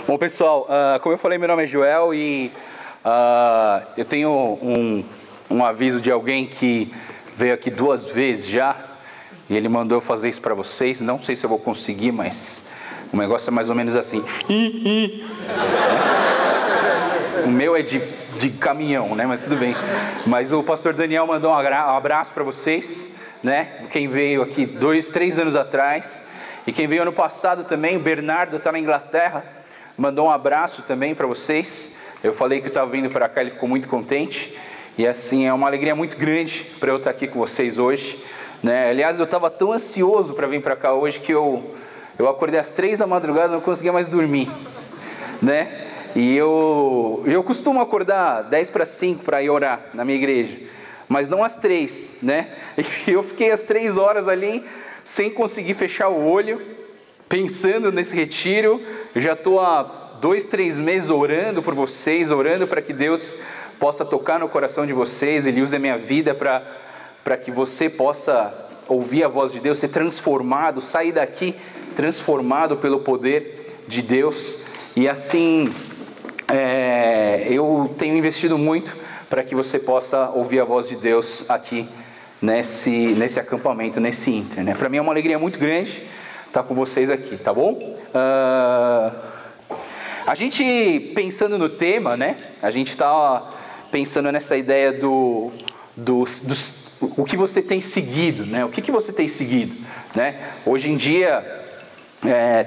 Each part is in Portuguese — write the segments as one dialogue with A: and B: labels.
A: Bom, pessoal, como eu falei, meu nome é Joel e eu tenho um aviso de alguém que veio aqui 2 vezes já e ele mandou eu fazer isso para vocês. Não sei se eu vou conseguir, mas o negócio é mais ou menos assim. O meu é de caminhão, né? Mas tudo bem. Mas o pastor Daniel mandou um abraço para vocês, né? Quem veio aqui 2, 3 anos atrás e quem veio ano passado também, o Bernardo está na Inglaterra. Mandou um abraço também para vocês. Eu falei que eu estava vindo para cá, ele ficou muito contente. E assim, é uma alegria muito grande para eu estar aqui com vocês hoje, né? Aliás, eu estava tão ansioso para vir para cá hoje que eu acordei às 3 da madrugada, não conseguia mais dormir, né? E eu costumo acordar 10 para 5 para ir orar na minha igreja, mas não às 3, né? E eu fiquei às 3 horas ali, sem conseguir fechar o olho, pensando nesse retiro. Eu já estou há 2, 3 meses orando por vocês, orando para que Deus possa tocar no coração de vocês. Ele use a minha vida para que você possa ouvir a voz de Deus, ser transformado, sair daqui transformado pelo poder de Deus. E assim, eu tenho investido muito para que você possa ouvir a voz de Deus aqui nesse acampamento, nesse Inter, né? Para mim é uma alegria muito grande estar com vocês aqui, tá bom? A gente pensando no tema, né? A gente está pensando nessa ideia o que você tem seguido, né? O que você tem seguido, né? Hoje em dia,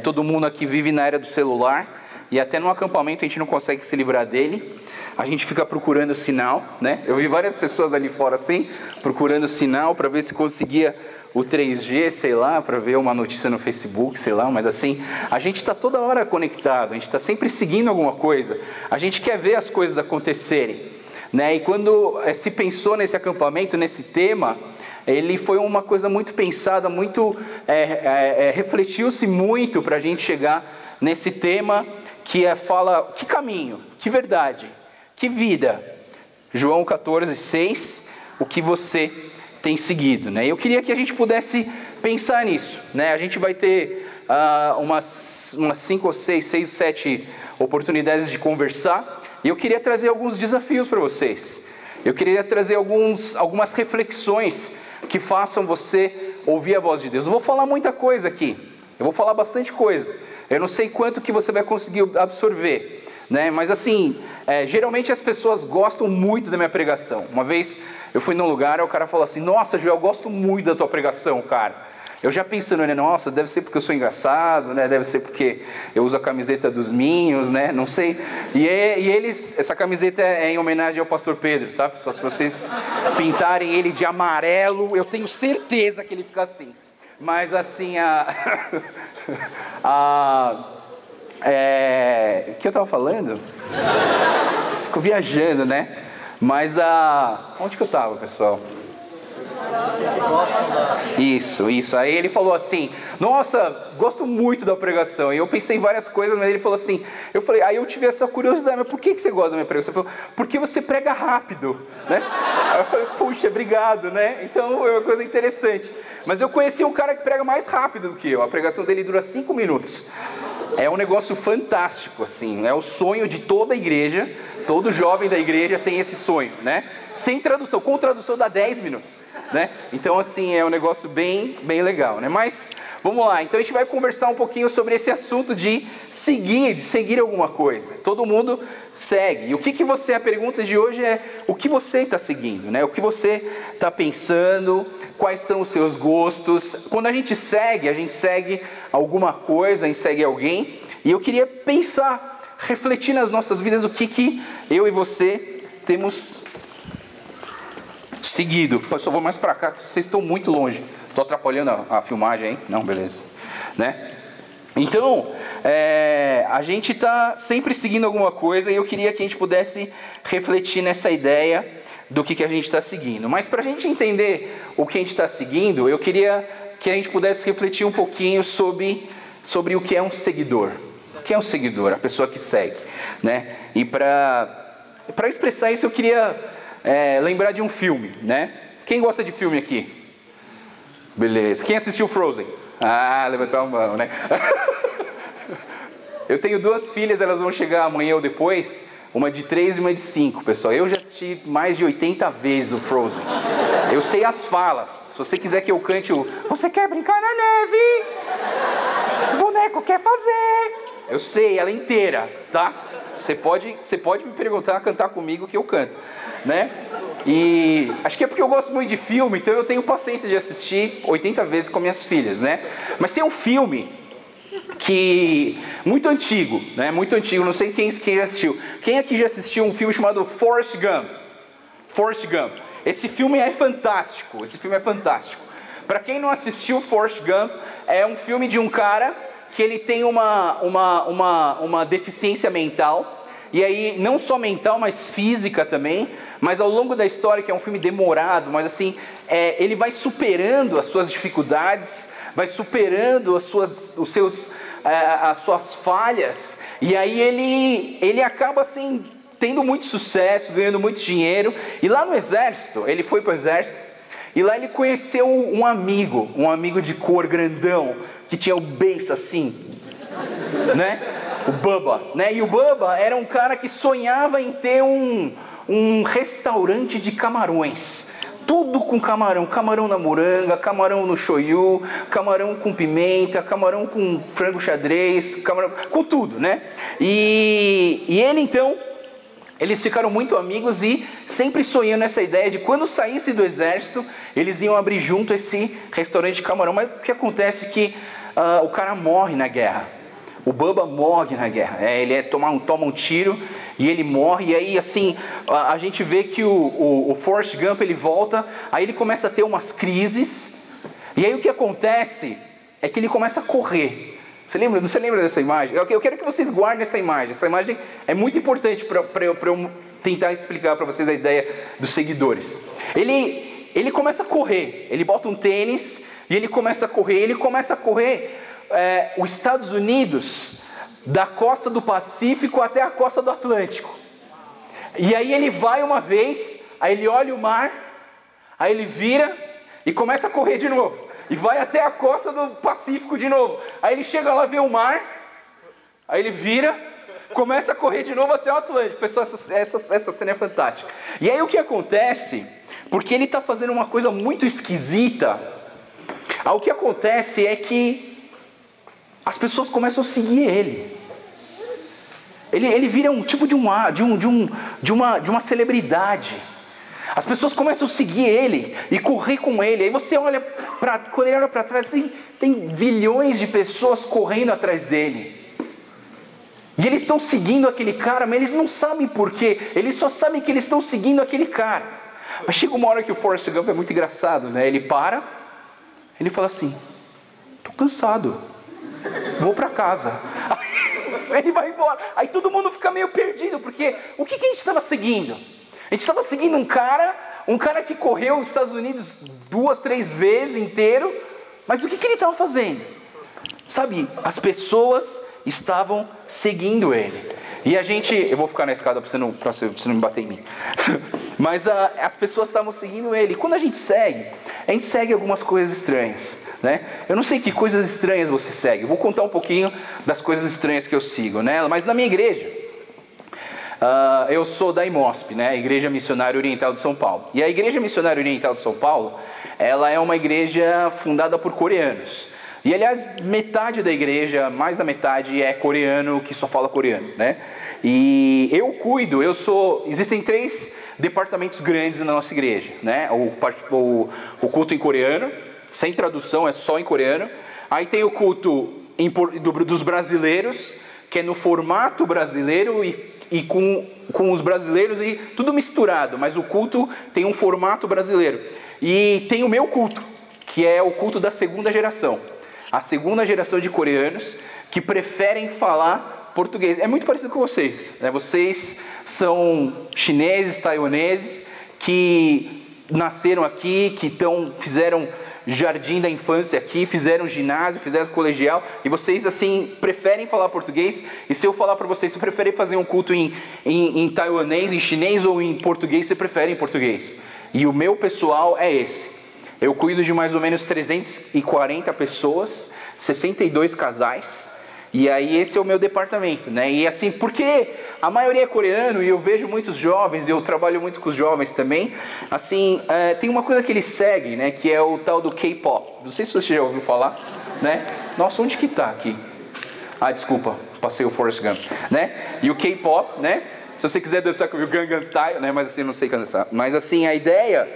A: todo mundo aqui vive na era do celular e até no acampamento a gente não consegue se livrar dele. A gente fica procurando sinal, né? Eu vi várias pessoas ali fora assim, procurando sinal para ver se conseguia o 3G, sei lá, para ver uma notícia no Facebook, sei lá, mas assim, a gente está toda hora conectado, a gente está sempre seguindo alguma coisa, a gente quer ver as coisas acontecerem, né? E quando se pensou nesse acampamento, nesse tema, ele foi uma coisa muito pensada, muito refletiu-se muito para a gente chegar nesse tema que fala que caminho, que verdade, que vida. João 14:6, o que você tem seguido, né? Eu queria que a gente pudesse pensar nisso, né? A gente vai ter umas 5 ou 6, 7 oportunidades de conversar, e eu queria trazer alguns desafios para vocês. Eu queria trazer algumas reflexões que façam você ouvir a voz de Deus. Eu vou falar muita coisa aqui, eu vou falar bastante coisa. Eu não sei quanto que você vai conseguir absorver, né? Mas assim, geralmente as pessoas gostam muito da minha pregação. Uma vez eu fui num lugar e o cara falou assim: nossa, Joel, eu gosto muito da tua pregação, cara. Eu já pensando, né? Nossa, deve ser porque eu sou engraçado, né? Deve ser porque eu uso a camiseta dos Minhos, né? Não sei. E essa camiseta é em homenagem ao pastor Pedro, tá, pessoal? Se vocês pintarem ele de amarelo, eu tenho certeza que ele fica assim. Mas assim, o que eu estava falando? Fico viajando, né? Mas onde que eu estava, pessoal? Isso. Aí ele falou assim: nossa, gosto muito da pregação. E eu pensei em várias coisas, mas ele falou assim, aí eu tive essa curiosidade: mas por que você gosta da minha pregação? Ele falou: porque você prega rápido, né? Aí eu falei: puxa, obrigado, né? Então é uma coisa interessante. Mas eu conheci um cara que prega mais rápido do que eu. A pregação dele dura 5 minutos. É um negócio fantástico, assim. É o sonho de toda a igreja. Todo jovem da igreja tem esse sonho, né? Sem tradução, com tradução dá 10 minutos, né? Então, assim, é um negócio bem legal, né? Mas, vamos lá. Então, a gente vai conversar um pouquinho sobre esse assunto de seguir alguma coisa. Todo mundo segue. E o que você, a pergunta de hoje é: o que você está seguindo, né? O que você está pensando? Quais são os seus gostos? Quando a gente segue alguma coisa, a gente segue alguém. E eu queria pensar, refletir nas nossas vidas o que eu e você temos seguido. Eu só vou mais para cá, vocês estão muito longe. Estou atrapalhando a filmagem, hein? Não, beleza, né? Então, a gente está sempre seguindo alguma coisa, e eu queria que a gente pudesse refletir nessa ideia do que a gente está seguindo. Mas para a gente entender o que a gente está seguindo, eu queria que a gente pudesse refletir um pouquinho sobre o que é um seguidor. O que é um seguidor? A pessoa que segue, né? E para expressar isso, eu queria lembrar de um filme, né? Quem gosta de filme aqui? Beleza. Quem assistiu Frozen? Levantou a mão, né? Eu tenho 2 filhas, elas vão chegar amanhã ou depois, uma de 3 e uma de 5, pessoal. Eu já assisti mais de 80 vezes o Frozen. Eu sei as falas. Se você quiser que eu cante o "Você quer brincar na neve? O boneco quer fazer". Eu sei ela inteira, tá? Você pode me perguntar, cantar comigo que eu canto, né? E acho que é porque eu gosto muito de filme, então eu tenho paciência de assistir 80 vezes com minhas filhas, né? Mas tem um filme que muito antigo, né? Muito antigo, não sei quem já assistiu. Quem aqui já assistiu um filme chamado Forrest Gump? Forrest Gump. Esse filme é fantástico. Para quem não assistiu, Forrest Gump é um filme de um cara que ele tem uma deficiência mental. E aí, não só mental, mas física também. Mas ao longo da história, que é um filme demorado, mas assim, ele vai superando as suas dificuldades, vai superando as suas falhas. E aí ele acaba assim, tendo muito sucesso, ganhando muito dinheiro. E lá no exército, ele foi para o exército, e lá ele conheceu um amigo de cor grandão, que tinha o beiço assim, né? O Bubba, né? E o Bubba era um cara que sonhava em ter um restaurante de camarões. Tudo com camarão. Camarão na moranga, camarão no shoyu, camarão com pimenta, camarão com frango xadrez, camarão com tudo, né? E ele então, eles ficaram muito amigos e sempre sonhando nessa ideia de quando saísse do exército, eles iam abrir junto esse restaurante de camarão. Mas o que acontece é que o cara morre na guerra. O Bubba morre na guerra. Ele toma um tiro e ele morre. E aí, assim, a gente vê que o Forrest Gump, ele volta, aí ele começa a ter umas crises. E aí o que acontece é que ele começa a correr. Você lembra dessa imagem? Eu quero que vocês guardem essa imagem. Essa imagem é muito importante para eu tentar explicar para vocês a ideia dos seguidores. Ele começa a correr. Ele bota um tênis e ele começa a correr. Ele começa a correr os Estados Unidos, da costa do Pacífico até a costa do Atlântico. E aí ele vai uma vez, aí ele olha o mar, aí ele vira e começa a correr de novo. E vai até a costa do Pacífico de novo. Aí ele chega lá, vê o mar, aí ele vira, começa a correr de novo até o Atlântico. Pessoal, essa cena é fantástica. E aí o que acontece, porque ele está fazendo uma coisa muito esquisita, o que acontece é que as pessoas começam a seguir ele. Ele vira um tipo de uma celebridade. As pessoas começam a seguir ele e correr com ele. Aí você olha quando ele olha para trás, tem bilhões de pessoas correndo atrás dele. E eles estão seguindo aquele cara, mas eles não sabem por quê. Eles só sabem que eles estão seguindo aquele cara. Mas chega uma hora que o Forrest Gump é muito engraçado, né? Ele para, ele fala assim: "Tô cansado, vou para casa". Aí ele vai embora. Aí todo mundo fica meio perdido, porque o que a gente estava seguindo? A gente estava seguindo um cara que correu os Estados Unidos 2, 3 vezes inteiro, mas o que ele estava fazendo? Sabe, as pessoas estavam seguindo ele. E eu vou ficar na escada para você não me bater em mim. Mas as pessoas estavam seguindo ele. E quando a gente segue algumas coisas estranhas, né? Eu não sei que coisas estranhas você segue. Eu vou contar um pouquinho das coisas estranhas que eu sigo, né? Mas na minha igreja, eu sou da IMOSP, né? Igreja Missionária Oriental de São Paulo. E a Igreja Missionária Oriental de São Paulo, ela é uma igreja fundada por coreanos. E aliás, metade da igreja, mais da metade, é coreano, que só fala coreano, né? E existem 3 departamentos grandes na nossa igreja, né? O culto em coreano, sem tradução, é só em coreano. Aí tem o culto dos brasileiros, que é no formato brasileiro e com os brasileiros e tudo misturado, mas o culto tem um formato brasileiro. E tem o meu culto, que é o culto da segunda geração. A segunda geração de coreanos que preferem falar português. É muito parecido com vocês, né? Vocês são chineses, taiwaneses, que nasceram aqui, que fizeram jardim da infância aqui, fizeram ginásio, fizeram colegial, e vocês, assim, preferem falar português. E se eu falar para vocês, você prefere fazer um culto em taiwanês, em chinês ou em português, você prefere em português. E o meu pessoal é esse. Eu cuido de mais ou menos 340 pessoas, 62 casais, E aí esse é o meu departamento, né? E assim, porque a maioria é coreano e eu vejo muitos jovens, eu trabalho muito com os jovens também, assim, tem uma coisa que eles seguem, né? Que é o tal do K-pop. Não sei se você já ouviu falar, né? Nossa, onde que tá aqui? Ah, desculpa, passei o Forrest Gump, né? E o K-pop, né? Se você quiser dançar com o Gangnam Style, né? Mas assim, eu não sei dançar. Mas assim, a ideia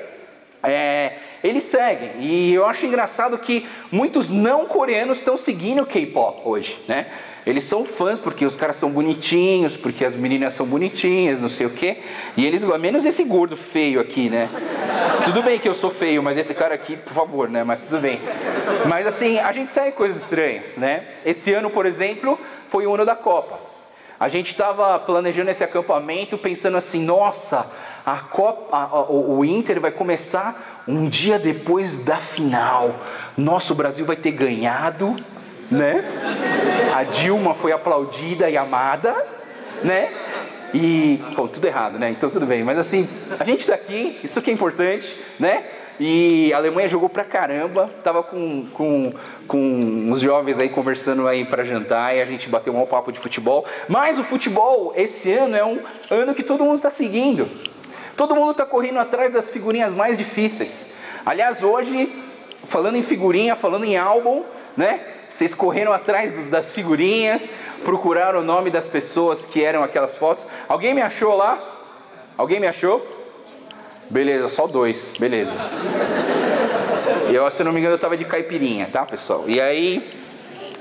A: eles seguem. E eu acho engraçado que muitos não coreanos estão seguindo o K-pop hoje, né? Eles são fãs porque os caras são bonitinhos, porque as meninas são bonitinhas, não sei o quê. E eles, menos esse gordo feio aqui, né? Tudo bem que eu sou feio, mas esse cara aqui, por favor, né? Mas tudo bem. Mas assim, a gente segue coisas estranhas, né? Esse ano, por exemplo, foi o ano da Copa. A gente estava planejando esse acampamento, pensando assim, nossa, a Copa, o Inter vai começar um dia depois da final. Nossa, o Brasil vai ter ganhado, né? A Dilma foi aplaudida e amada, né? E, bom, tudo errado, né? Então tudo bem. Mas assim, a gente está aqui, isso que é importante, né? E a Alemanha jogou pra caramba, tava com uns jovens aí conversando aí para jantar e a gente bateu um papo de futebol. Mas o futebol, esse ano, é um ano que todo mundo está seguindo. Todo mundo está correndo atrás das figurinhas mais difíceis. Aliás, hoje, falando em figurinha, falando em álbum, né? Vocês correram atrás das figurinhas, procuraram o nome das pessoas que eram aquelas fotos. Alguém me achou lá? Alguém me achou? Beleza, só 2, beleza. Eu, se não me engano, eu estava de caipirinha, tá, pessoal? E aí,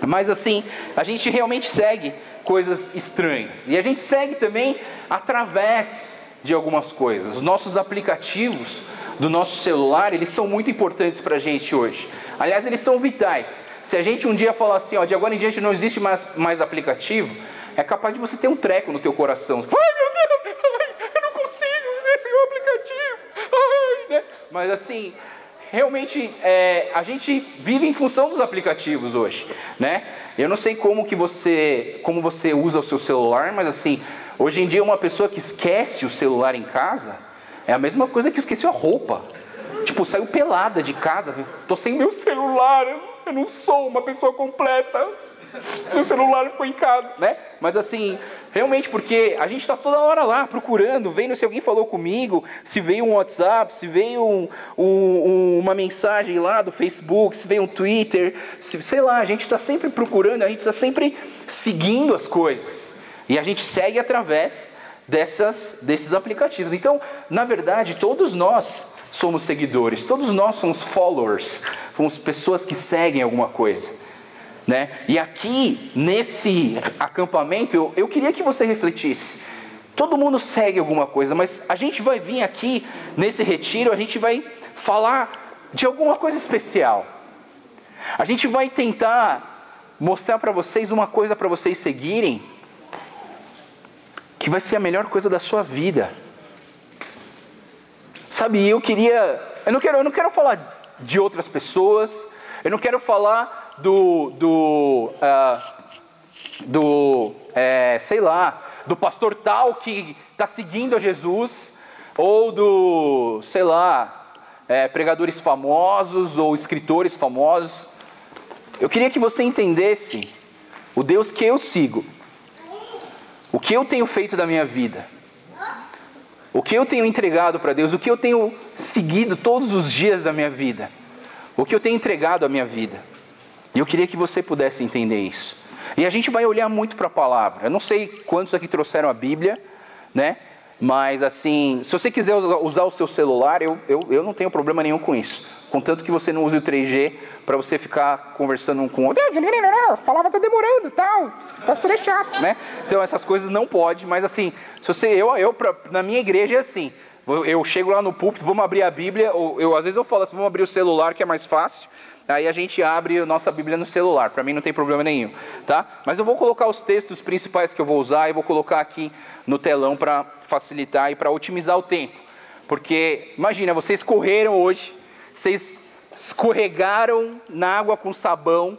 A: mas assim, a gente realmente segue coisas estranhas. E a gente segue também através de algumas coisas. Os nossos aplicativos do nosso celular, eles são muito importantes para a gente hoje. Aliás, eles são vitais. Se a gente um dia falar assim, ó, de agora em diante não existe mais aplicativo, é capaz de você ter um treco no teu coração. Ai, meu Deus, eu não consigo viver sem o aplicativo. Ai, né? Mas assim, realmente a gente vive em função dos aplicativos hoje, né? Eu não sei como você usa o seu celular, mas assim, hoje em dia uma pessoa que esquece o celular em casa é a mesma coisa que esqueceu a roupa. Tipo, saiu pelada de casa, tô sem meu celular, eu não sou uma pessoa completa. Meu celular ficou em casa, né? Mas assim, realmente, porque a gente está toda hora lá procurando, vendo se alguém falou comigo, se veio um WhatsApp, se veio uma mensagem lá do Facebook, se veio um Twitter, sei lá, a gente está sempre procurando, a gente está sempre seguindo as coisas. E a gente segue através desses aplicativos. Então, na verdade, todos nós somos seguidores, todos nós somos followers, somos pessoas que seguem alguma coisa. Né? E aqui, nesse acampamento, eu queria que você refletisse. Todo mundo segue alguma coisa, mas a gente vai vir aqui, nesse retiro, a gente vai falar de alguma coisa especial. A gente vai tentar mostrar para vocês uma coisa para vocês seguirem, que vai ser a melhor coisa da sua vida. Sabe, eu não quero falar de outras pessoas, eu não quero falar sei lá, do pastor tal que está seguindo a Jesus, ou sei lá, pregadores famosos ou escritores famosos. Eu queria que você entendesse o Deus que eu sigo, o que eu tenho feito da minha vida, o que eu tenho entregado para Deus, o que eu tenho seguido todos os dias da minha vida, o que eu tenho entregado à minha vida. E eu queria que você pudesse entender isso. E a gente vai olhar muito para a palavra. Eu não sei quantos aqui trouxeram a Bíblia, né? Mas assim, se você quiser usar o seu celular, eu não tenho problema nenhum com isso. Contanto que você não use o 3G para você ficar conversando um com o outro. A palavra está demorando, tal. Pastor é chato, né? Então essas coisas não pode. Mas assim, na minha igreja é assim. Eu chego lá no púlpito, vamos abrir a Bíblia. Às vezes eu falo assim, vamos abrir o celular que é mais fácil. Aí a gente abre a nossa Bíblia no celular, para mim não tem problema nenhum, tá? Mas eu vou colocar os textos principais que eu vou usar e vou colocar aqui no telão para facilitar e para otimizar o tempo. Porque, imagina, vocês correram hoje, vocês escorregaram na água com sabão,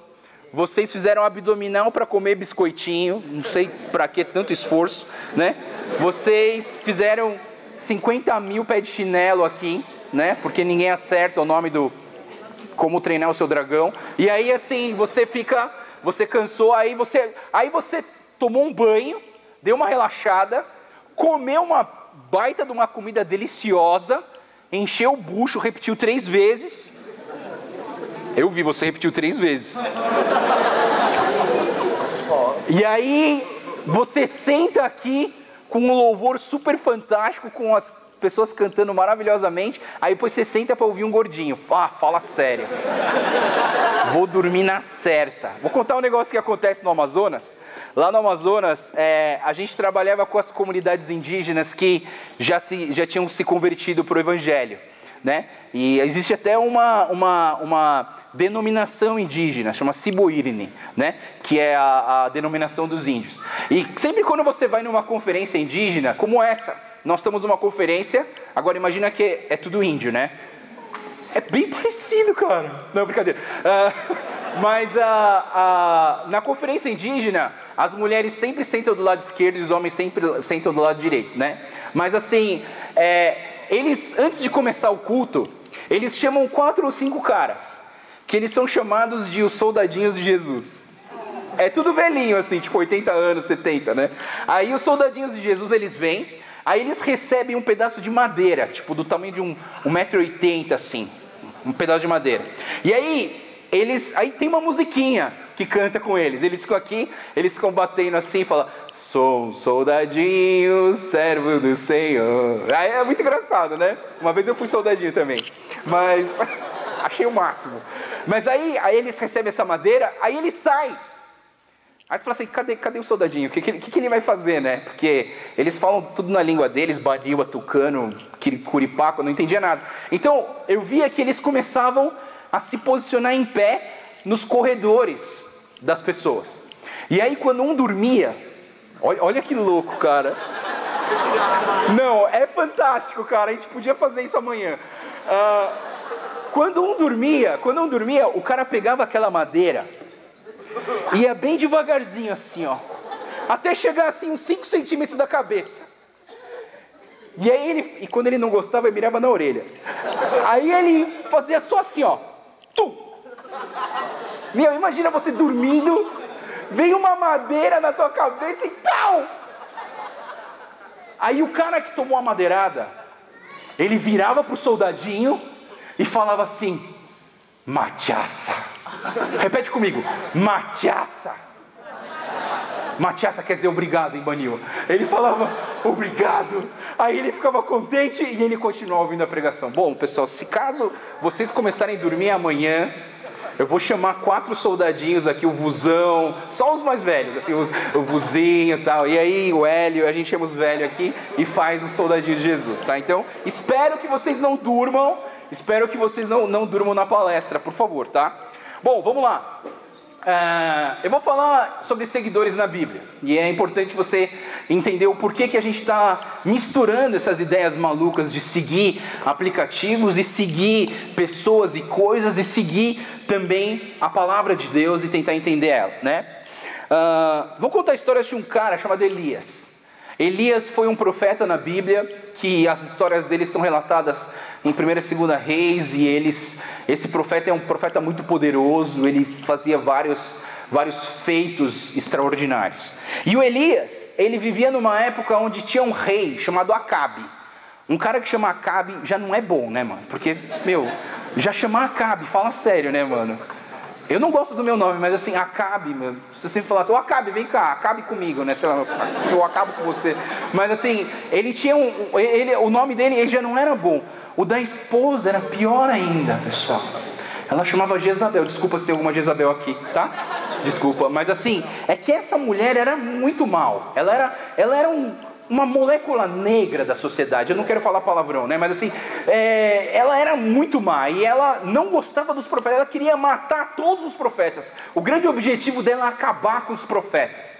A: vocês fizeram abdominal para comer biscoitinho, não sei para que tanto esforço, né? Vocês fizeram 50 mil pés de chinelo aqui, né? Porque ninguém acerta o nome do... Como treinar o seu dragão. E aí assim, você fica você cansou, aí você tomou um banho, deu uma relaxada, comeu uma baita de uma comida deliciosa, encheu o bucho, repetiu 3 vezes. Eu vi, você repetiu 3 vezes. E aí, você senta aqui com um louvor super fantástico, com as pessoas cantando maravilhosamente, aí depois você senta para ouvir um gordinho. Fala sério. Vou dormir na certa. Vou contar um negócio que acontece no Amazonas. Lá no Amazonas, a gente trabalhava com as comunidades indígenas que já tinham se convertido para o Evangelho, né? E existe até uma denominação indígena, chama Siboirine, né? Que é a denominação dos índios. E sempre quando você vai numa conferência indígena, como essa, nós estamos numa conferência, agora imagina que é tudo índio, né? É bem parecido, cara. Não, brincadeira. Mas na conferência indígena, as mulheres sempre sentam do lado esquerdo e os homens sempre sentam do lado direito, né? Mas assim, eles, antes de começar o culto, eles chamam 4 ou 5 caras, que eles são chamados de os soldadinhos de Jesus. É tudo velhinho, assim, tipo 80 anos, 70, né? Aí os soldadinhos de Jesus, eles vêm, aí eles recebem um pedaço de madeira, tipo do tamanho de 1,80 m, assim, um pedaço de madeira. E aí tem uma musiquinha que canta com eles. Eles ficam aqui, eles ficam batendo assim, falam: sou um soldadinho, servo do Senhor. Aí é muito engraçado, né? Uma vez eu fui soldadinho também, mas achei o máximo. Mas aí eles recebem essa madeira, aí eles saem. Aí você fala assim: cadê o soldadinho? O que ele vai fazer, né? Porque eles falam tudo na língua deles, baniwa, tucano, curipaco, eu não entendia nada. Então, eu via que eles começavam a se posicionar em pé nos corredores das pessoas. E aí, quando um dormia, olha que louco, cara. Não, é fantástico, cara, a gente podia fazer isso amanhã. Quando um dormia, o cara pegava aquela madeira, ia bem devagarzinho assim, ó, até chegar assim uns 5 centímetros da cabeça. E aí quando ele não gostava, ele mirava na orelha. Aí ele fazia só assim, ó. Tum! Meu, imagina você dormindo, vem uma madeira na tua cabeça e tal! Aí o cara que tomou a madeirada, ele virava pro soldadinho e falava assim: machaça. Repete comigo: machaça. Machaça quer dizer obrigado em Baniwa. Ele falava obrigado. Aí ele ficava contente e ele continuava ouvindo a pregação. Bom, pessoal, se caso vocês começarem a dormir amanhã, eu vou chamar 4 soldadinhos aqui, o Vuzão, só os mais velhos, assim, o Vuzinho e tal. E aí o Hélio, a gente chama os velhos aqui e faz os soldadinhos de Jesus, tá? Então, espero que vocês não durmam. Espero que vocês não durmam na palestra, por favor, tá? Bom, vamos lá. Eu vou falar sobre seguidores na Bíblia. E é importante você entender o porquê que a gente está misturando essas ideias malucas de seguir aplicativos e seguir pessoas e coisas e seguir também a palavra de Deus e tentar entender ela, né? Vou contar histórias de um cara chamado Elias. Elias foi um profeta na Bíblia, que as histórias dele estão relatadas em 1ª e 2ª Reis, e esse profeta é um profeta muito poderoso, ele fazia vários feitos extraordinários. E o Elias, ele vivia numa época onde tinha um rei chamado Acabe. Um cara que chama Acabe já não é bom, né, mano? Porque, já chamar Acabe, fala sério, né, mano? Eu não gosto do meu nome, mas assim, Acabe, meu, se você falasse: ô Acabe, vem cá, acabe comigo, né? Sei lá, eu acabo com você. Mas assim, ele tinha o nome dele ele já não era bom. O da esposa era pior ainda, pessoal. Ela chamava Jezabel. Desculpa se tem alguma Jezabel aqui, tá? Desculpa, mas assim, é que essa mulher era muito mal. Ela era uma molécula negra da sociedade. Eu não quero falar palavrão, né? Mas assim, ela era muito má e ela não gostava dos profetas. Ela queria matar todos os profetas. O grande objetivo dela era acabar com os profetas.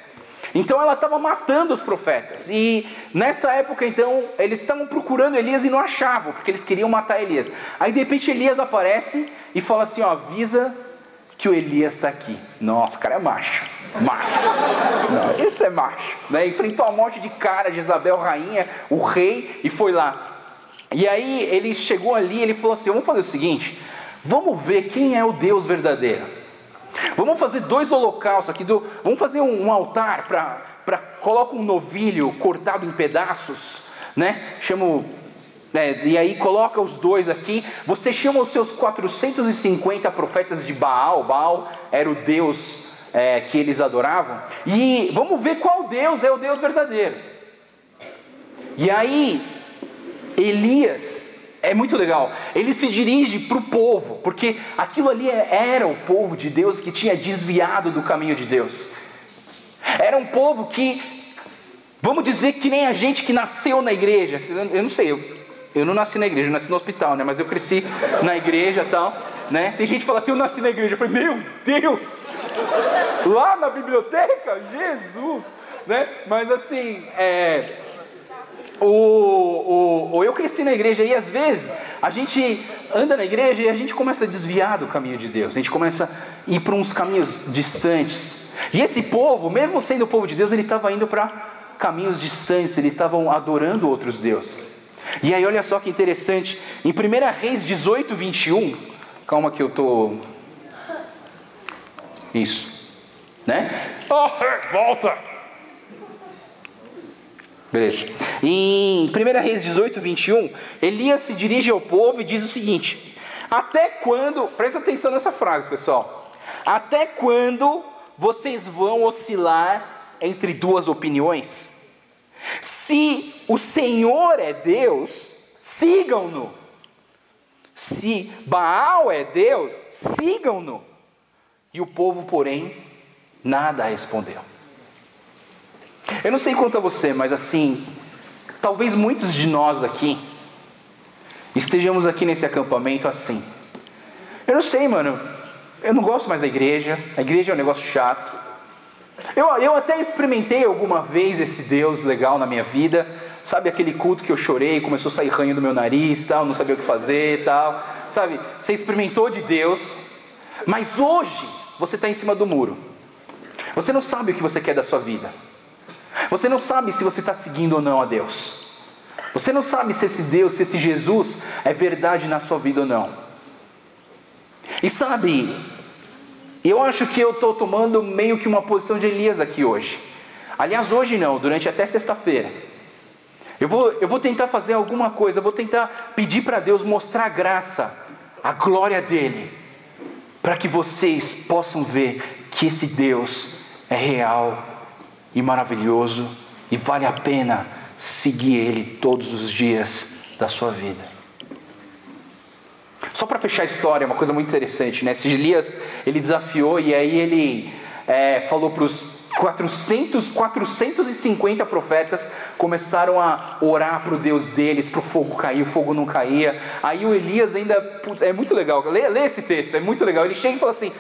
A: Então ela estava matando os profetas. E nessa época, então, eles estavam procurando Elias e não achavam, porque eles queriam matar Elias. Aí de repente Elias aparece e fala assim: ó, avisa que o Elias está aqui. Nossa, o cara é macho. Não, esse é macho, né? Enfrentou a morte de cara de Jezabel, rainha, o rei, e foi lá. E aí ele chegou ali, ele falou assim: vamos fazer o seguinte, vamos ver quem é o Deus verdadeiro. Vamos fazer 2 holocaustos aqui, vamos fazer um altar coloca um novilho cortado em pedaços, né? E aí coloca os 2 aqui, você chama os seus 450 profetas de Baal. Baal era o Deus que eles adoravam, e vamos ver qual Deus é o Deus verdadeiro. E aí Elias, é muito legal, ele se dirige para o povo, porque aquilo ali era o povo de Deus que tinha desviado do caminho de Deus. Era um povo que, vamos dizer que nem a gente que nasceu na igreja. Eu não sei, eu não nasci na igreja, eu nasci no hospital, né? Mas eu cresci na igreja e tal, né? Tem gente que fala assim, eu nasci na igreja. Eu falei, meu Deus, lá na biblioteca, Jesus, né? Mas assim, eu cresci na igreja e às vezes a gente anda na igreja e a gente começa a desviar do caminho de Deus. A gente começa a ir para uns caminhos distantes. E esse povo, mesmo sendo o povo de Deus, ele estava indo para caminhos distantes, eles estavam adorando outros deuses. E aí olha só que interessante, em 1 Reis 18, 21, calma que eu estou... Isso, né? Volta! Beleza. Em 1 Reis 18, 21, Elias se dirige ao povo e diz o seguinte: até quando, presta atenção nessa frase, pessoal, até quando vocês vão oscilar entre 2 opiniões? Se o Senhor é Deus, sigam-no. Se Baal é Deus, sigam-no. E o povo, porém, nada respondeu. Eu não sei quanto a você, mas assim, talvez muitos de nós aqui estejamos aqui nesse acampamento assim. Eu não sei, mano, eu não gosto mais da igreja, a igreja é um negócio chato. Eu até experimentei alguma vez esse Deus legal na minha vida, sabe, aquele culto que eu chorei, começou a sair ranho do meu nariz, tal, não sabia o que fazer, tal, sabe, você experimentou de Deus, mas hoje você está em cima do muro, você não sabe o que você quer da sua vida, você não sabe se você está seguindo ou não a Deus, você não sabe se esse Deus, se esse Jesus é verdade na sua vida ou não. E sabe, eu acho que eu estou tomando meio que uma posição de Elias aqui hoje. Aliás, hoje não, durante até sexta-feira. Eu vou tentar fazer alguma coisa, eu vou tentar pedir para Deus mostrar a graça, a glória dEle, para que vocês possam ver que esse Deus é real e maravilhoso e vale a pena seguir Ele todos os dias da sua vida. Só para fechar a história, uma coisa muito interessante, né? Esse Elias, ele desafiou e aí ele falou para os 450 profetas, começaram a orar para o Deus deles, para o fogo cair, o fogo não caía. Aí o Elias ainda, é muito legal, lê esse texto, é muito legal. Ele chega e fala assim,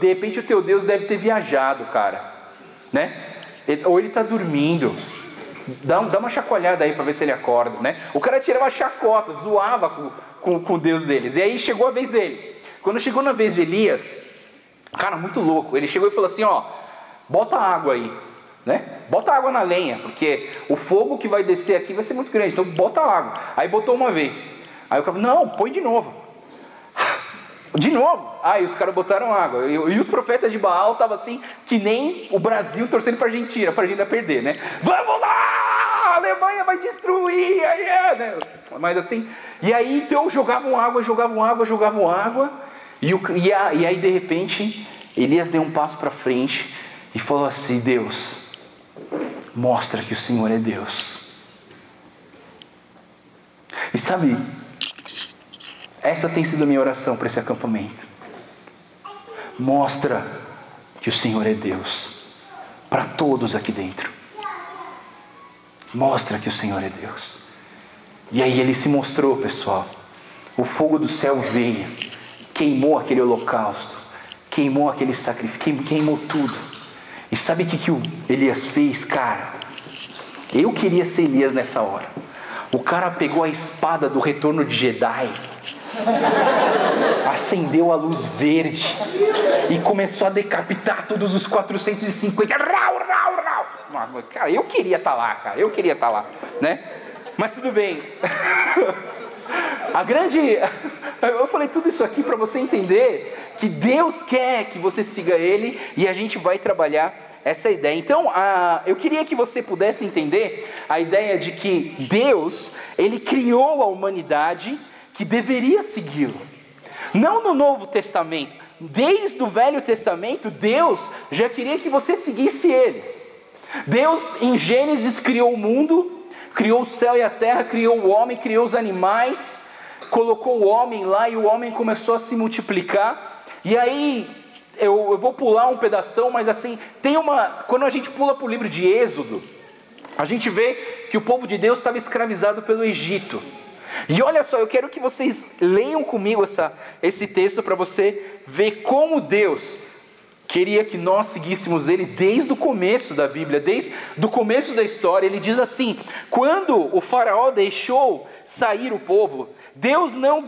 A: de repente o teu Deus deve ter viajado, cara, né? Ou ele está dormindo. Dá uma chacoalhada aí para ver se ele acorda, né? O cara tirava chacota, zoava com o Deus deles. E aí chegou a vez dele. Quando chegou na vez de Elias, cara, muito louco, ele chegou e falou assim, bota água aí, né? Bota água na lenha, porque o fogo que vai descer aqui vai ser muito grande, então bota água. Aí botou uma vez. Aí o cara falou, não, põe de novo. De novo. Aí os caras botaram água. E os profetas de Baal estavam assim, que nem o Brasil torcendo para a Argentina perder, né? Vamos lá! A Alemanha vai destruir! Né? Mas assim, e aí então jogavam água. E aí de repente, Elias deu um passo para frente e falou assim, Deus, mostra que o Senhor é Deus. E sabe, essa tem sido a minha oração para esse acampamento. Mostra que o Senhor é Deus para todos aqui dentro. Mostra que o Senhor é Deus. E aí ele se mostrou, pessoal. O fogo do céu veio, queimou aquele holocausto, queimou aquele sacrifício, queimou tudo. E sabe o que o Elias fez, cara? Eu queria ser Elias nessa hora. O cara pegou a espada do retorno de Jedi, acendeu a luz verde e começou a decapitar todos os 450. Cara, eu queria estar lá, né? Mas tudo bem. Eu falei tudo isso aqui para você entender que Deus quer que você siga Ele, e a gente vai trabalhar essa ideia. Então, eu queria que você pudesse entender a ideia de que Deus, Ele criou a humanidade que deveria segui-lo. Não no Novo Testamento, desde o Velho Testamento, Deus já queria que você seguisse Ele. Deus, em Gênesis, criou o mundo, criou o céu e a terra, criou o homem, criou os animais, colocou o homem lá e o homem começou a se multiplicar. E aí, eu vou pular um pedação, mas assim, quando a gente pula para o livro de Êxodo, a gente vê que o povo de Deus estava escravizado pelo Egito. E olha só, eu quero que vocês leiam comigo esse texto para você ver como Deus queria que nós seguíssemos Ele desde o começo da Bíblia, desde o começo da história. Ele diz assim: quando o faraó deixou sair o povo, Deus não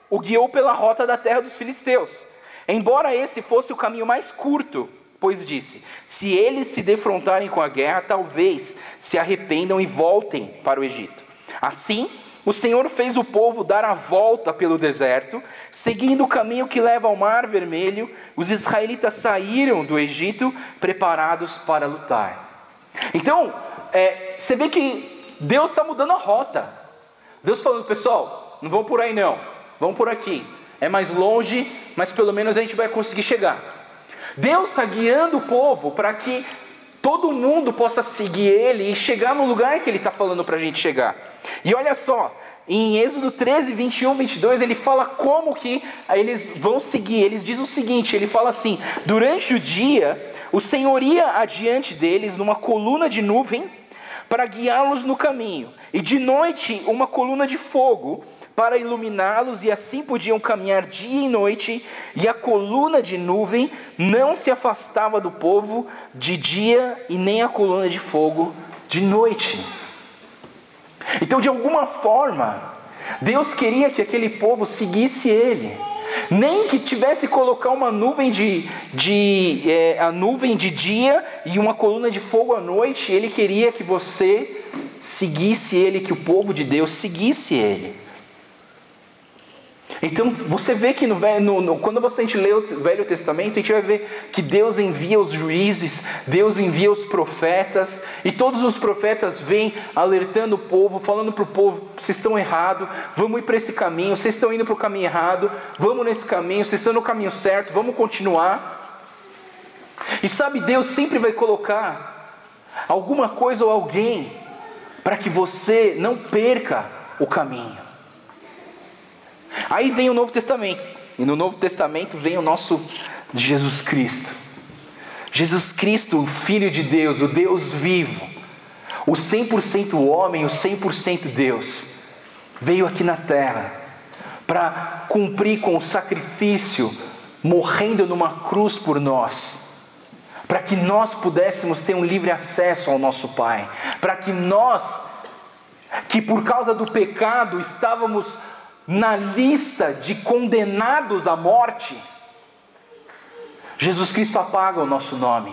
A: o guiou pela rota da terra dos filisteus, embora esse fosse o caminho mais curto, pois disse: se eles se defrontarem com a guerra, talvez se arrependam e voltem para o Egito. Assim, o Senhor fez o povo dar a volta pelo deserto, seguindo o caminho que leva ao Mar Vermelho. Os israelitas saíram do Egito preparados para lutar. Então, você vê que Deus está mudando a rota. Deus falando: pessoal, não vão por aí não, vão por aqui. É mais longe, mas pelo menos a gente vai conseguir chegar. Deus está guiando o povo para que todo mundo possa seguir Ele e chegar no lugar que Ele está falando para a gente chegar. E olha só, em Êxodo 13, 21, 22, ele fala como que eles vão seguir. Eles dizem o seguinte, ele fala assim: durante o dia, o Senhor ia adiante deles numa coluna de nuvem para guiá-los no caminho, e de noite uma coluna de fogo para iluminá-los, e assim podiam caminhar dia e noite, e a coluna de nuvem não se afastava do povo de dia, e nem a coluna de fogo de noite. Então, de alguma forma, Deus queria que aquele povo seguisse Ele. Nem que tivesse que colocar uma nuvem a nuvem de dia e uma coluna de fogo à noite, Ele queria que você seguisse Ele, que o povo de Deus seguisse Ele. Então, você vê que quando a gente lê o Velho Testamento, a gente vai ver que Deus envia os juízes, Deus envia os profetas, e todos os profetas vêm alertando o povo, falando para o povo: vocês estão errados, vamos ir para esse caminho, vocês estão indo para o caminho errado, vamos nesse caminho, vocês estão no caminho certo, vamos continuar. E sabe, Deus sempre vai colocar alguma coisa ou alguém para que você não perca o caminho. Aí vem o Novo Testamento, e no Novo Testamento vem o nosso Jesus Cristo. Jesus Cristo, o Filho de Deus, o Deus vivo, o 100% homem, o 100% Deus, veio aqui na terra para cumprir com o sacrifício, morrendo numa cruz por nós, para que nós pudéssemos ter um livre acesso ao nosso Pai, para que nós, que por causa do pecado estávamos na lista de condenados à morte, Jesus Cristo apaga o nosso nome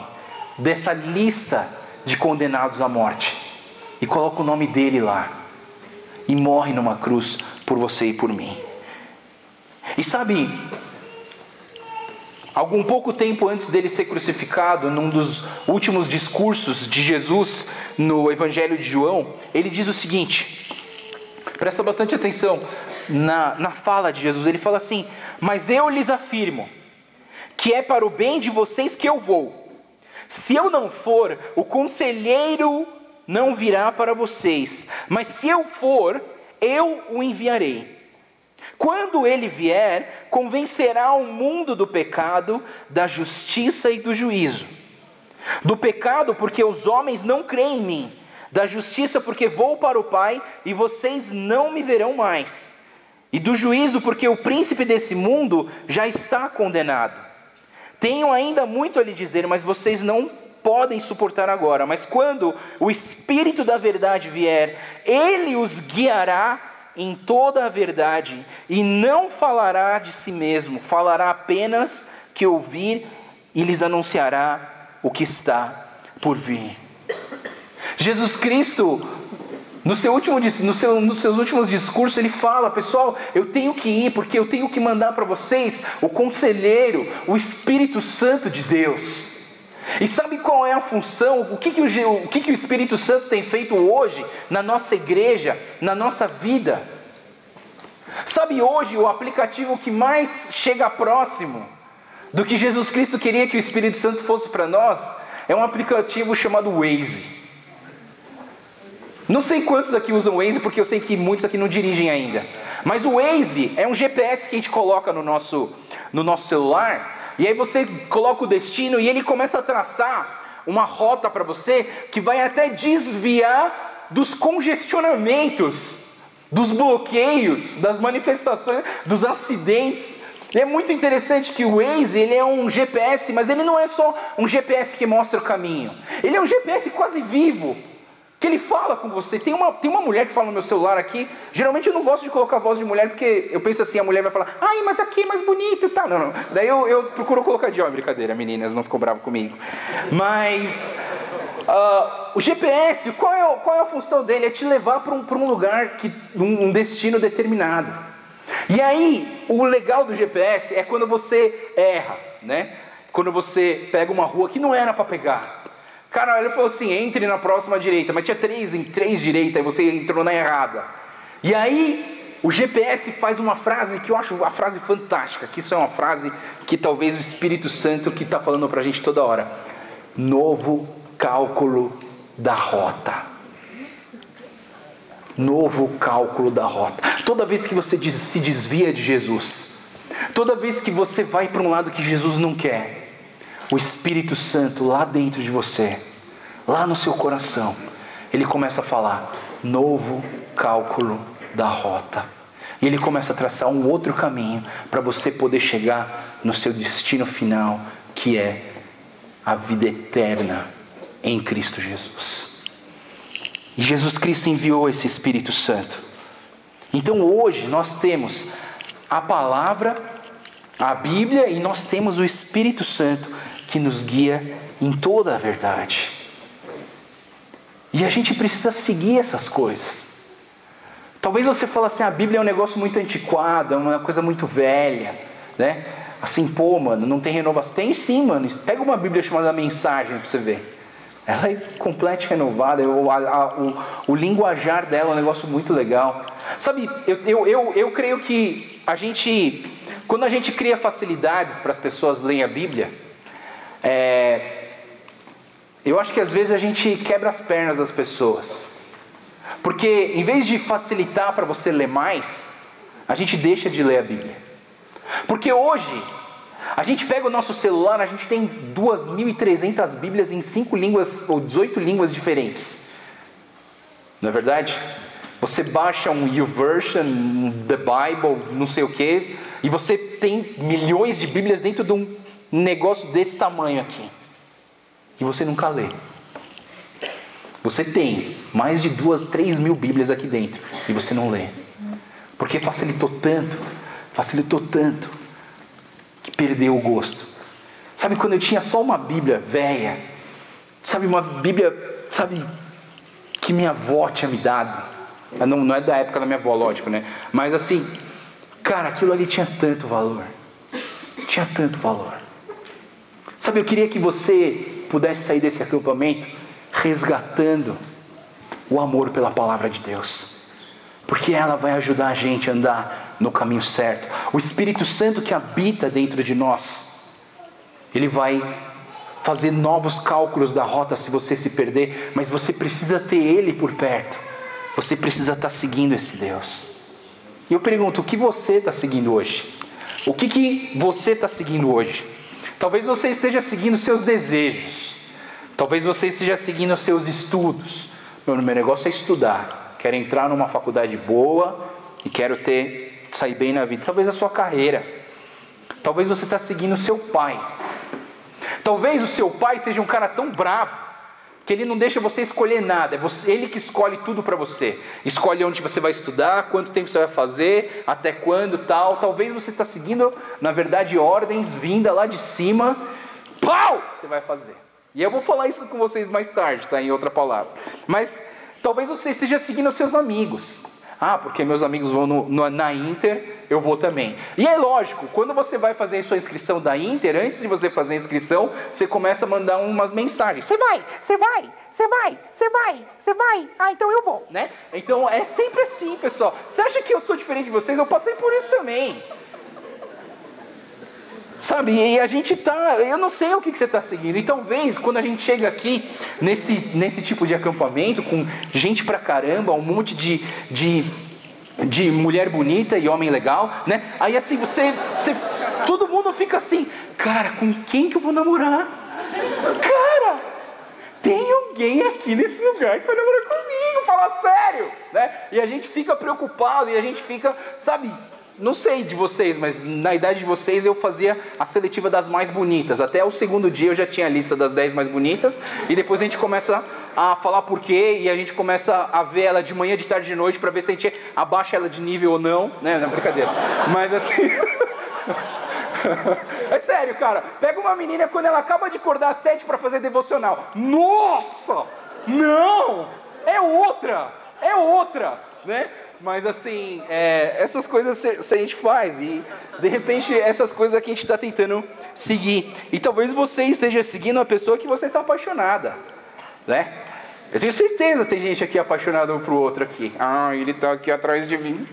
A: dessa lista de condenados à morte e coloca o nome dele lá e morre numa cruz por você e por mim. E sabe, algum pouco tempo antes dele ser crucificado, num dos últimos discursos de Jesus no Evangelho de João, ele diz o seguinte, presta bastante atenção na fala de Jesus. Ele fala assim: mas eu lhes afirmo que é para o bem de vocês que eu vou. Se eu não for, o conselheiro não virá para vocês, mas se eu for, eu o enviarei. Quando ele vier, convencerá o mundo do pecado, da justiça e do juízo. Do pecado, porque os homens não creem em mim. Da justiça, porque vou para o Pai e vocês não me verão mais. E do juízo, porque o príncipe desse mundo já está condenado. Tenho ainda muito a lhe dizer, mas vocês não podem suportar agora. Mas quando o Espírito da verdade vier, ele os guiará em toda a verdade, e não falará de si mesmo, falará apenas que ouvir, e lhes anunciará o que está por vir. Jesus Cristo Nos seus últimos discursos ele fala: pessoal, eu tenho que ir porque eu tenho que mandar para vocês o Conselheiro, o Espírito Santo de Deus. E sabe qual é a função? O que o Espírito Santo tem feito hoje na nossa igreja, na nossa vida? Sabe, hoje o aplicativo que mais chega próximo do que Jesus Cristo queria que o Espírito Santo fosse para nós é um aplicativo chamado Waze. Não sei quantos aqui usam o Waze, porque eu sei que muitos aqui não dirigem ainda. Mas o Waze é um GPS que a gente coloca no nosso celular. E aí você coloca o destino e ele começa a traçar uma rota para você que vai até desviar dos congestionamentos, dos bloqueios, das manifestações, dos acidentes. E é muito interessante que o Waze, ele é um GPS, mas ele não é só um GPS que mostra o caminho. Ele é um GPS quase vivo, que ele fala com você. Tem uma mulher que fala no meu celular aqui. Geralmente eu não gosto de colocar a voz de mulher, porque eu penso assim, a mulher vai falar: ai, mas aqui é mais bonito e tal. Não. Daí eu procuro colocar de homem. Brincadeira, meninas, não ficou bravo comigo. Mas o GPS, qual é a função dele? É te levar para um lugar, um destino determinado. E aí, o legal do GPS é quando você erra, né? Quando você pega uma rua que não era para pegar. Cara, ele falou assim: entre na próxima direita, mas tinha três direitas, e você entrou na errada. E aí, o GPS faz uma frase que eu acho uma frase fantástica, que isso é uma frase que talvez o Espírito Santo que está falando para a gente toda hora: novo cálculo da rota. Novo cálculo da rota. Toda vez que você se desvia de Jesus, toda vez que você vai para um lado que Jesus não quer, o Espírito Santo lá dentro de você, lá no seu coração, ele começa a falar: novo cálculo da rota. E ele começa a traçar um outro caminho para você poder chegar no seu destino final, que é a vida eterna em Cristo Jesus. E Jesus Cristo enviou esse Espírito Santo. Então hoje nós temos a palavra, a Bíblia, e nós temos o Espírito Santo que nos guia em toda a verdade. E a gente precisa seguir essas coisas. Talvez você fale assim: a Bíblia é um negócio muito antiquado, é uma coisa muito velha, né? Assim, pô, mano, não tem renovação. Tem sim, mano. Pega uma Bíblia chamada Mensagem para você ver. Ela é completa e renovada. O linguajar dela é um negócio muito legal. Sabe, eu creio que quando a gente cria facilidades para as pessoas lerem a Bíblia, eu acho que às vezes a gente quebra as pernas das pessoas. Porque em vez de facilitar para você ler mais, a gente deixa de ler a Bíblia. Porque hoje a gente pega o nosso celular, a gente tem 2.300 Bíblias em 5 línguas ou 18 línguas diferentes. Não é verdade? Você baixa um YouVersion, The Bible, não sei o que, e você tem milhões de Bíblias dentro de um negócio desse tamanho aqui. E você nunca lê. Você tem mais de 3 mil Bíblias aqui dentro e você não lê. Porque facilitou tanto que perdeu o gosto. Sabe, quando eu tinha só uma Bíblia velha, sabe, uma Bíblia, sabe, que minha avó tinha me dado. Não é da época da minha avó, lógico, né? Mas assim, cara, aquilo ali tinha tanto valor. Tinha tanto valor. Sabe, eu queria que você pudesse sair desse acampamento resgatando o amor pela palavra de Deus. Porque ela vai ajudar a gente a andar no caminho certo. O Espírito Santo que habita dentro de nós, ele vai fazer novos cálculos da rota se você se perder, mas você precisa ter ele por perto. Você precisa estar seguindo esse Deus. E eu pergunto: o que você está seguindo hoje? O que você está seguindo hoje? Talvez você esteja seguindo seus desejos. Talvez você esteja seguindo seus estudos. Meu negócio é estudar. Quero entrar numa faculdade boa e quero sair bem na vida. Talvez a sua carreira. Talvez você está seguindo o seu pai. Talvez o seu pai seja um cara tão bravo que ele não deixa você escolher nada. É ele que escolhe tudo para você. Escolhe onde você vai estudar, quanto tempo você vai fazer, até quando, tal. Talvez você está seguindo, na verdade, ordens vindas lá de cima. Pau! Você vai fazer. E eu vou falar isso com vocês mais tarde, tá? Em outra palavra. Mas Talvez você esteja seguindo os seus amigos. Ah, porque meus amigos vão na Inter, eu vou também. E é lógico, quando você vai fazer a sua inscrição da Inter, antes de você fazer a inscrição, você começa a mandar umas mensagens. Você vai, você vai, você vai, você vai, você vai. Ah, então eu vou, né? Então é sempre assim, pessoal. Você acha que eu sou diferente de vocês? Eu passei por isso também. Sabe, e a gente eu não sei o que você está seguindo. E talvez, quando a gente chega aqui, nesse tipo de acampamento, com gente pra caramba, um monte de mulher bonita e homem legal, né? Aí assim, todo mundo fica assim, cara, com quem que eu vou namorar? Cara, tem alguém aqui nesse lugar que vai namorar comigo, fala sério, né? E a gente fica preocupado, e a gente fica, sabe... Não sei de vocês, mas na idade de vocês eu fazia a seletiva das mais bonitas. Até o segundo dia eu já tinha a lista das 10 mais bonitas. E depois a gente começa a falar por quê. E a gente começa a ver ela de manhã, de tarde, de noite. Pra ver se a gente abaixa ela de nível ou não. Né? Não é brincadeira. Mas assim... É sério, cara. Pega uma menina quando ela acaba de acordar às 7 pra fazer devocional. Nossa! Não! É outra! É outra! Né? Mas assim, essas coisas a gente faz e de repente essas coisas aqui a gente está tentando seguir. E talvez você esteja seguindo a pessoa que você está apaixonada, né? Eu tenho certeza que tem gente aqui apaixonada um pro outro aqui. Ah, ele está aqui atrás de mim.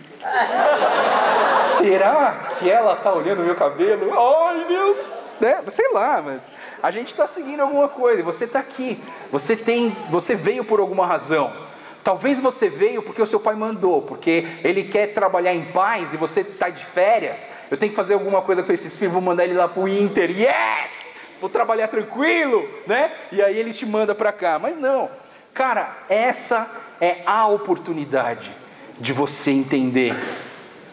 A: Será que ela está olhando o meu cabelo? Ai, Deus! Né? Sei lá, mas a gente está seguindo alguma coisa. Você está aqui. Você veio por alguma razão. Talvez você veio porque o seu pai mandou, porque ele quer trabalhar em paz e você está de férias. Eu tenho que fazer alguma coisa com esses filhos, vou mandar ele lá para o Inter. Yes! Vou trabalhar tranquilo, né? E aí ele te manda para cá. Mas não, cara, essa é a oportunidade de você entender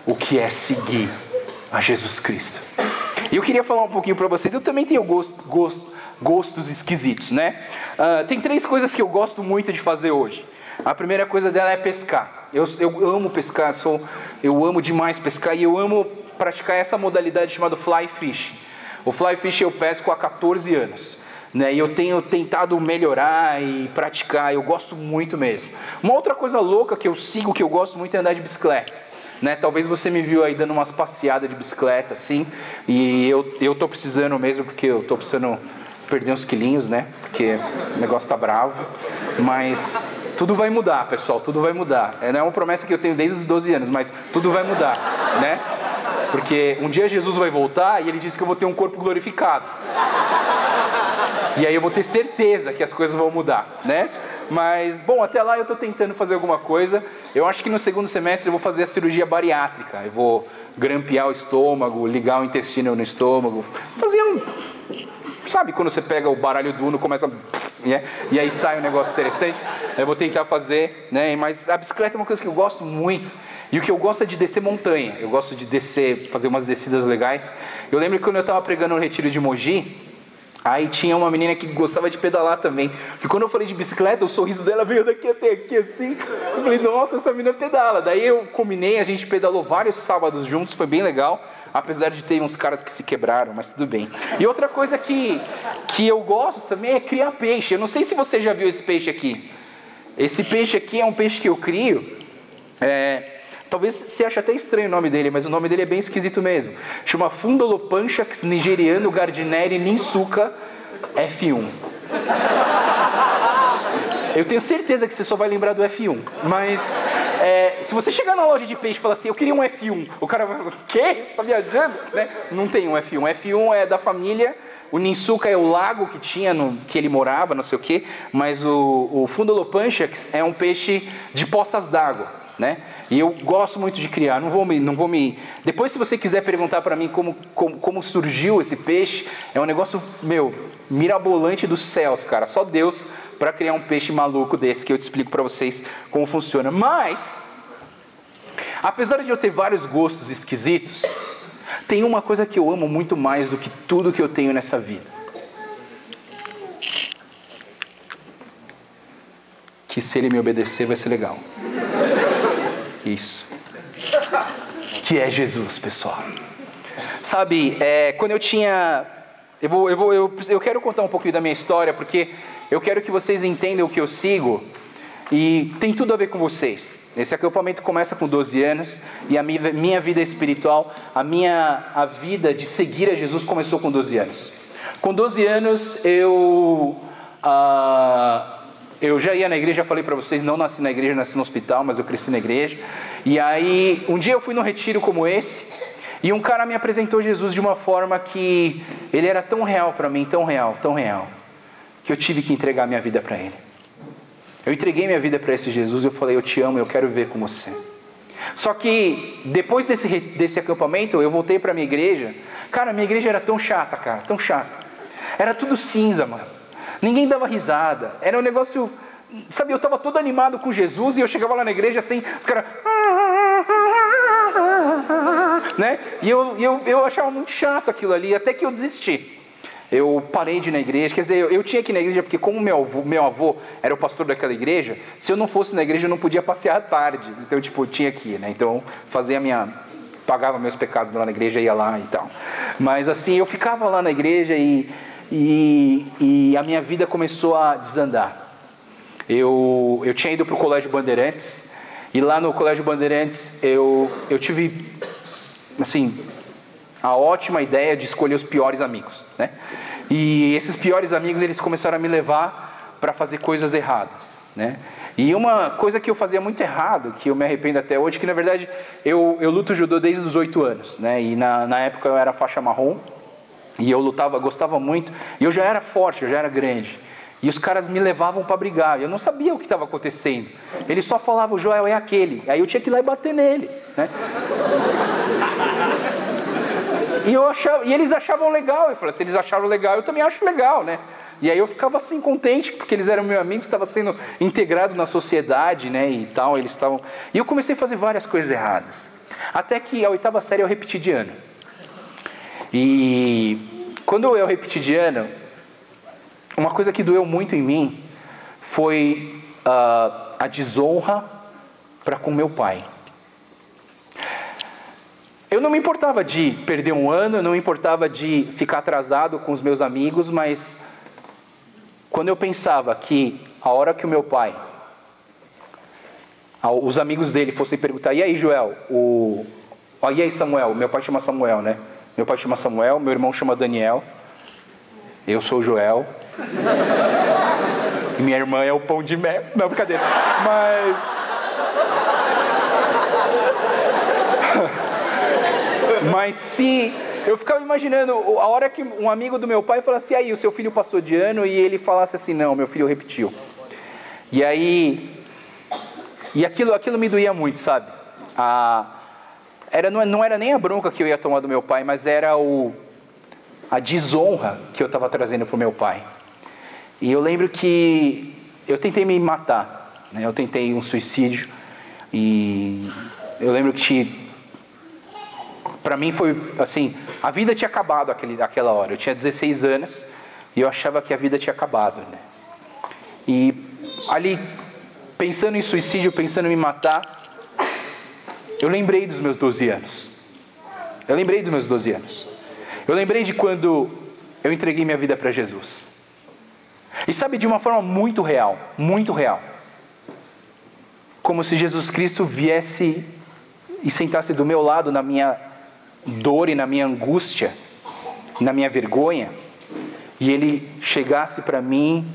A: o que é seguir a Jesus Cristo. E eu queria falar um pouquinho para vocês. Eu também tenho gostos esquisitos, né? Tem 3 coisas que eu gosto muito de fazer hoje. A primeira coisa dela é pescar. Eu amo pescar, eu amo demais pescar e eu amo praticar essa modalidade chamada fly fishing. O fly fishing eu pesco há 14 anos, né? E eu tenho tentado melhorar e praticar, eu gosto muito mesmo. Uma outra coisa louca que eu sigo, que eu gosto muito é andar de bicicleta, né? Talvez você me viu aí dando umas passeadas de bicicleta, assim, e eu tô precisando mesmo, porque eu tô precisando perder uns quilinhos, né? Porque o negócio tá bravo, mas... Tudo vai mudar, pessoal, tudo vai mudar. Não é uma promessa que eu tenho desde os 12 anos, mas tudo vai mudar, né? Porque um dia Jesus vai voltar e ele disse que eu vou ter um corpo glorificado. E aí eu vou ter certeza que as coisas vão mudar, né? Mas, bom, até lá eu estou tentando fazer alguma coisa. Eu acho que no segundo semestre eu vou fazer a cirurgia bariátrica. Eu vou grampear o estômago, ligar o intestino no estômago, fazer Sabe quando você pega o baralho do Uno, começa... E aí sai um negócio interessante? Eu vou tentar fazer, né? Mas a bicicleta é uma coisa que eu gosto muito. E o que eu gosto é de descer montanha. Eu gosto de descer, fazer umas descidas legais. Eu lembro que quando eu estava pregando no retiro de Mogi, aí tinha uma menina que gostava de pedalar também. E quando eu falei de bicicleta, o sorriso dela veio daqui até aqui assim. Eu falei, nossa, essa menina pedala. Daí eu combinei, a gente pedalou vários sábados juntos, foi bem legal. Apesar de ter uns caras que se quebraram, mas tudo bem. E outra coisa que eu gosto também é criar peixe. Eu não sei se você já viu esse peixe aqui. Esse peixe aqui é um peixe que eu crio. Talvez você ache até estranho o nome dele, mas o nome dele é bem esquisito mesmo. Chama Fundolopanchax nigeriano gardineri ninsuka F1. Eu tenho certeza que você só vai lembrar do F1, mas se você chegar na loja de peixe e falar assim, eu queria um F1, o cara vai falar, o quê? Você está viajando? Né? Não tem um F1. O F1 é da família, o Ninsuka é o lago que tinha, que ele morava, não sei o quê, mas o Fundolopanchax é um peixe de poças d'água, né? E eu gosto muito de criar, não vou me... Depois, se você quiser perguntar para mim como surgiu esse peixe, é um negócio, mirabolante dos céus, cara. Só Deus para criar um peixe maluco desse, que eu te explico para vocês como funciona. Mas, apesar de eu ter vários gostos esquisitos, tem uma coisa que eu amo muito mais do que tudo que eu tenho nessa vida. Que se ele me obedecer vai ser legal. Isso. Que é Jesus, pessoal. Sabe, quando eu tinha... Eu quero contar um pouquinho da minha história, porque eu quero que vocês entendam o que eu sigo. E tem tudo a ver com vocês. Esse acampamento começa com 12 anos e a minha vida espiritual, a vida de seguir a Jesus começou com 12 anos. Com 12 anos eu já ia na igreja, já falei para vocês, não nasci na igreja, nasci no hospital, mas eu cresci na igreja. E aí, um dia eu fui num retiro como esse, e um cara me apresentou Jesus de uma forma que ele era tão real para mim, tão real, que eu tive que entregar minha vida para ele. Eu entreguei minha vida para esse Jesus e eu falei, eu te amo, eu quero viver com você. Só que depois desse acampamento, eu voltei para minha igreja. Cara, minha igreja era tão chata, cara, tão chata. Era tudo cinza, mano. Ninguém dava risada. Era um negócio... Sabe, eu estava todo animado com Jesus e eu chegava lá na igreja assim, os caras... Né? E eu achava muito chato aquilo ali, até que eu desisti. Eu parei de ir na igreja, quer dizer, eu tinha que ir na igreja porque como meu avô era o pastor daquela igreja, se eu não fosse na igreja eu não podia passear à tarde. Então, eu tinha que ir, né? Então, pagava meus pecados lá na igreja, ia lá e tal. Mas assim, eu ficava lá na igreja e a minha vida começou a desandar. Eu tinha ido para o Colégio Bandeirantes, e lá no Colégio Bandeirantes eu tive, assim, a ótima ideia de escolher os piores amigos, né? E esses piores amigos, eles começaram a me levar para fazer coisas erradas, né? E uma coisa que eu fazia muito errado, que eu me arrependo até hoje, que na verdade eu luto judô desde os 8 anos, né? E na época eu era faixa marrom, e eu gostava muito, e eu já era forte, eu já era grande. E os caras me levavam para brigar, eu não sabia o que estava acontecendo. Eles só falavam, Joel é aquele. Aí eu tinha que ir lá e bater nele, né? E eles achavam legal. Eu falei, se eles acharam legal, eu também acho legal, né? E aí eu ficava assim contente, porque eles eram meus amigos, estava sendo integrado na sociedade, né? E tal, eles estavam... E eu comecei a fazer várias coisas erradas. Até que a 8ª série eu repeti de ano. E quando eu repeti de ano, uma coisa que doeu muito em mim foi a desonra para com meu pai. Eu não me importava de perder um ano, eu não me importava de ficar atrasado com os meus amigos, mas quando eu pensava que a hora que o meu pai, os amigos dele fossem perguntar, e aí Joel, e aí Samuel, meu pai chama Samuel, né? Meu pai chama Samuel, meu irmão chama Daniel, eu sou o Joel, e minha irmã é o pão de mel, não, brincadeira, mas se eu ficava imaginando a hora que um amigo do meu pai falasse, aí o seu filho passou de ano, e ele falasse assim, não, meu filho repetiu. E aí, aquilo me doía muito, sabe? Não era nem a bronca que eu ia tomar do meu pai, mas era a desonra que eu estava trazendo para o meu pai. E eu lembro que eu tentei me matar, né? Eu tentei um suicídio, e eu lembro que para mim foi assim, a vida tinha acabado aquela hora. Eu tinha 16 anos e eu achava que a vida tinha acabado, né? E ali, pensando em suicídio, pensando em me matar, eu lembrei dos meus 12 anos. Eu lembrei de quando eu entreguei minha vida para Jesus. E sabe, de uma forma muito real, como se Jesus Cristo viesse e sentasse do meu lado na minha dor e na minha angústia, na minha vergonha, e ele chegasse para mim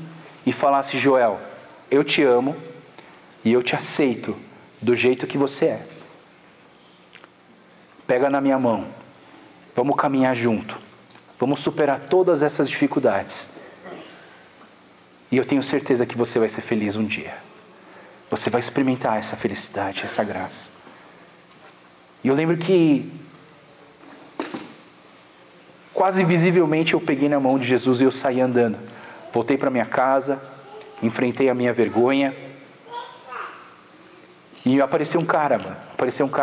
A: e falasse, Joel, eu te amo e eu te aceito do jeito que você é. Pega na minha mão, vamos caminhar junto, vamos superar todas essas dificuldades, e eu tenho certeza que você vai ser feliz um dia. Você vai experimentar essa felicidade, essa graça. E eu lembro que quase visivelmente eu peguei na mão de Jesus e eu saí andando. Voltei para minha casa, enfrentei a minha vergonha. E apareceu um cara,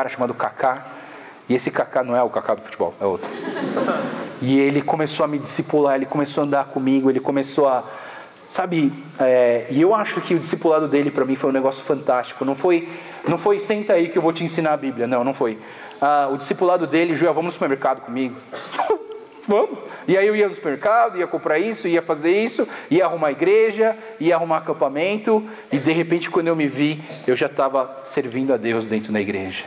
A: chamado Kaká. E esse Kaká não é o Kaká do futebol, é outro. E ele começou a me discipular, ele começou a andar comigo, ele começou a... Sabe, e eu acho que o discipulado dele para mim foi um negócio fantástico. Não foi senta aí que eu vou te ensinar a Bíblia. Não foi. O discipulado dele, Joel, vamos no supermercado comigo. vamos. E aí eu ia no supermercado, ia comprar isso, ia fazer isso, ia arrumar igreja, ia arrumar acampamento, e de repente quando eu me vi, eu já estava servindo a Deus dentro da igreja.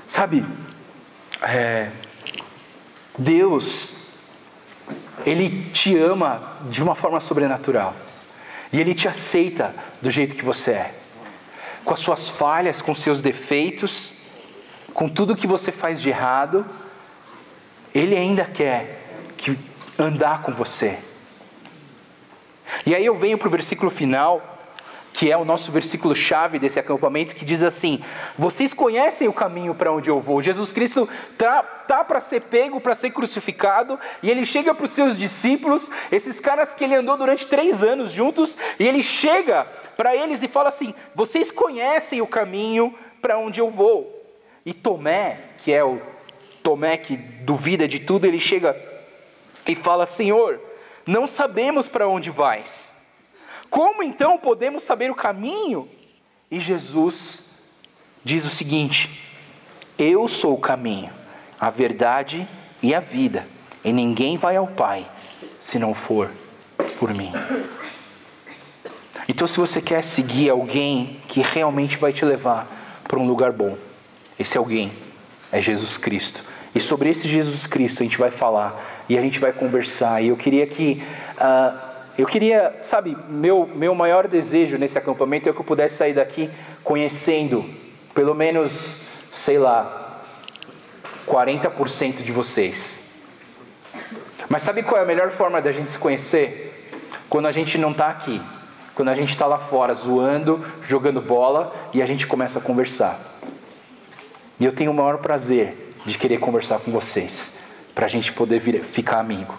A: Sabe, Deus, Ele te ama de uma forma sobrenatural, e Ele te aceita do jeito que você é, com as suas falhas, com seus defeitos, com tudo que você faz de errado. Ele ainda quer andar com você. E aí eu venho para o versículo final, que é o nosso versículo chave desse acampamento, que diz assim: vocês conhecem o caminho para onde eu vou. Jesus Cristo tá para ser pego, para ser crucificado, e ele chega para os seus discípulos, esses caras que ele andou durante 3 anos juntos, e ele chega para eles e fala assim: vocês conhecem o caminho para onde eu vou. E Tomé, que é o Tomé que duvida de tudo, ele chega e fala: Senhor, não sabemos para onde vais. Como então podemos saber o caminho? E Jesus diz o seguinte: eu sou o caminho, a verdade e a vida, e ninguém vai ao Pai se não for por mim. Então, se você quer seguir alguém que realmente vai te levar para um lugar bom, esse alguém é Jesus Cristo. E sobre esse Jesus Cristo a gente vai falar e a gente vai conversar. E eu queria sabe, meu maior desejo nesse acampamento é que eu pudesse sair daqui conhecendo pelo menos, sei lá, 40% de vocês. Mas sabe qual é a melhor forma da gente se conhecer? Quando a gente não está aqui, quando a gente está lá fora zoando, jogando bola, e a gente começa a conversar. E eu tenho o maior prazer de querer conversar com vocês, para a gente poder ficar amigo.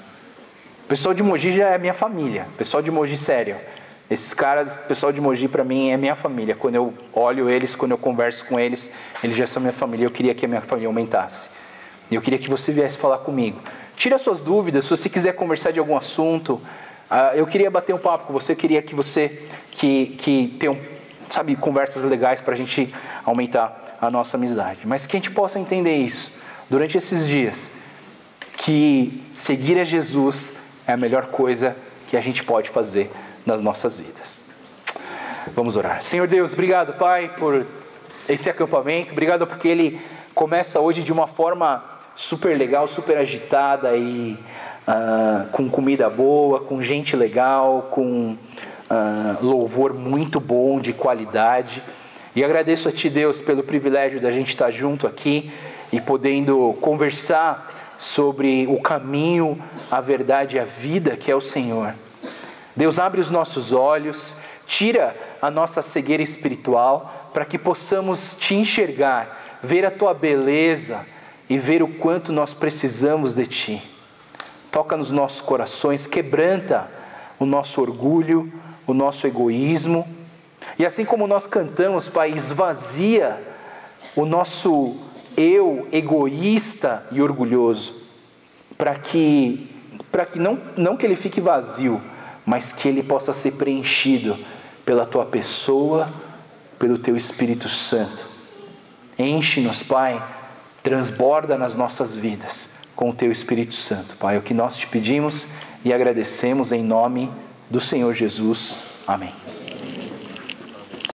A: O pessoal de Mogi já é minha família. O pessoal de Mogi, sério. Esses caras, o pessoal de Mogi para mim é minha família. Quando eu olho eles, quando eu converso com eles, eles já são minha família. Eu queria que a minha família aumentasse. E eu queria que você viesse falar comigo. Tira suas dúvidas, se você quiser conversar de algum assunto. Eu queria bater um papo com você, eu queria que você tenha, sabe, conversas legais para a gente aumentar a nossa amizade. Mas que a gente possa entender isso durante esses dias, que seguir a Jesus é a melhor coisa que a gente pode fazer nas nossas vidas. Vamos orar. Senhor Deus, obrigado, Pai, por esse acampamento. Obrigado porque ele começa hoje de uma forma super legal, super agitada e com comida boa, com gente legal, com louvor muito bom, de qualidade. E agradeço a Ti, Deus, pelo privilégio da gente estar junto aqui e podendo conversar sobre o caminho, a verdade e a vida que é o Senhor. Deus, abre os nossos olhos, tira a nossa cegueira espiritual para que possamos Te enxergar, ver a Tua beleza e ver o quanto nós precisamos de Ti. Toca nos nossos corações, quebranta o nosso orgulho, o nosso egoísmo. E assim como nós cantamos, Pai, esvazia o nosso eu egoísta e orgulhoso, para que não que ele fique vazio, mas que ele possa ser preenchido pela Tua pessoa, pelo Teu Espírito Santo. Enche-nos, Pai, transborda nas nossas vidas com o Teu Espírito Santo, Pai. É o que nós Te pedimos e agradecemos em nome do Senhor Jesus. Amém.